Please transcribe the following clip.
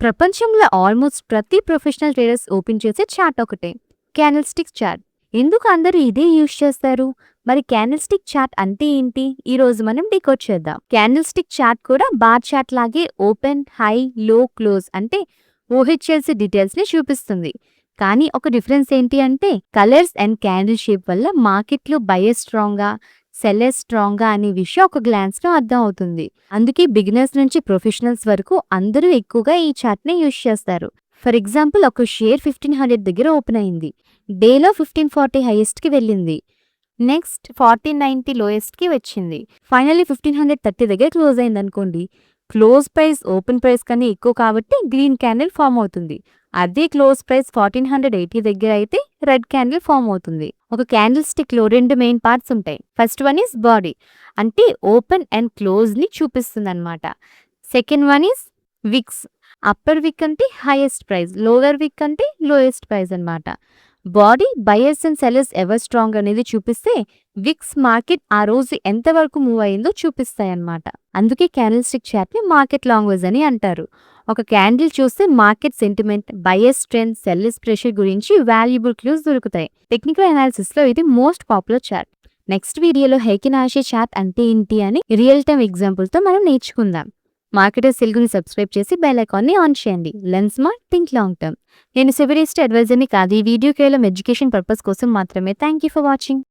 ప్రపంచంలో ఆల్మోస్ట్ ప్రతి professional traders open చేసే చార్ట్ ఒకటే, క్యాండిల్ స్టిక్ చార్ట్. ఎందుకు అందరూ ఇదే యూజ్ చేస్తారు? మరి క్యాండిల్ స్టిక్ చార్ట్ అంటే ఏంటి? ఈ రోజు మనం డీకోడ్ చేద్దాం. క్యాండిల్ స్టిక్ చార్ట్ కూడా బార్ చార్ట్ లాగే ఓపెన్, హై, లో, క్లోజ్ అంటే ఓహెచ్ఎల్సి డీటెయిల్స్ ని చూపిస్తుంది. కానీ ఒక డిఫరెన్స్ ఏంటి అంటే కలర్స్ అండ్ క్యాండిల్ షేప్ వల్ల మార్కెట్లో బయర్ స్ట్రాంగ్ గా, సెల్లర్ స్ట్రాంగ్ గా అనే విషయం ఒక గ్లాన్స్ లో అర్థం అవుతుంది. అందుకే బిగినర్స్ నుంచి ప్రొఫెషనల్స్ వరకు అందరూ ఎక్కువగా ఈ చార్ట్ ని యూజ్ చేస్తారు. ఫర్ ఎగ్జాంపుల్, ఒక షేర్ 1500 దగ్గర ఓపెన్ అయింది, డేలో 1540 హైయెస్ట్ కి వెళ్ళింది, నెక్స్ట్ 1490 లోయెస్ట్ కి వచ్చింది, ఫైనల్లీ 1530 దగ్గర క్లోజ్ అయింది అనుకోండి. క్లోజ్ ప్రైస్ ఓపెన్ ప్రైస్ కన్నా ఎక్కువ కాబట్టి గ్రీన్ క్యాండిల్ ఫామ్ అవుతుంది. అదే క్లోజ్ ప్రైస్ 1480 దగ్గర అయితే రెడ్ క్యాండిల్ ఫామ్ అవుతుంది. ఒక క్యాండిల్ స్టిక్ లో రెండు మెయిన్ పార్ట్స్ ఉంటాయి. ఫస్ట్ వన్ ఈస్ బాడీ, అంటే ఓపెన్ అండ్ క్లోజ్ ని చూపిస్తుంది అనమాట. Second one is wicks, upper wick అంటే హైయెస్ట్ ప్రైస్, లోవర్ విక్ అంటే లోయెస్ట్ ప్రైస్ అనమాట. బాడీ బయర్స్ అండ్ సెల్లర్స్ ఎవర్ స్ట్రాంగ్ అనేది చూపిస్తే, విక్స్ మార్కెట్ ఆ రోజు ఎంతవరకు మూవ్ అయిందో చూపిస్తాయి అన్నమాట. అందుకే క్యాండిల్ స్టిక్ చార్ట్ ని మార్కెట్ లాంగ్వేజ్ అని అంటారు. ఒక క్యాండిల్ చూస్తే market sentiment, buyers trend, sellers pressure గురించి వాల్యుబుల్ క్లూస్ దొరుకుతాయి. టెక్నికల్ అనాలిసిస్ లో ఇది మోస్ట్ పాపులర్ చార్ట్. నెక్స్ట్ వీడియోలో హైకి నాషే చార్ట్ అంటే ఏంటి అని రియల్ టైమ్ ఎగ్జాంపుల్ తో మనం నేర్చుకుందాం. మార్కెటర్స్ తెలుగుని సబ్స్క్రైబ్ చేసి బెల్ ఐకాన్ని ఆన్ చేయండి. Learn smart, think long term. నేను సెబీ రిజిస్టర్డ్ అడ్వైజర్ని కాదు. ఈ వీడియో కేవలం ఎడ్యుకేషన్ పర్పస్ కోసం మాత్రమే. Thank you for watching.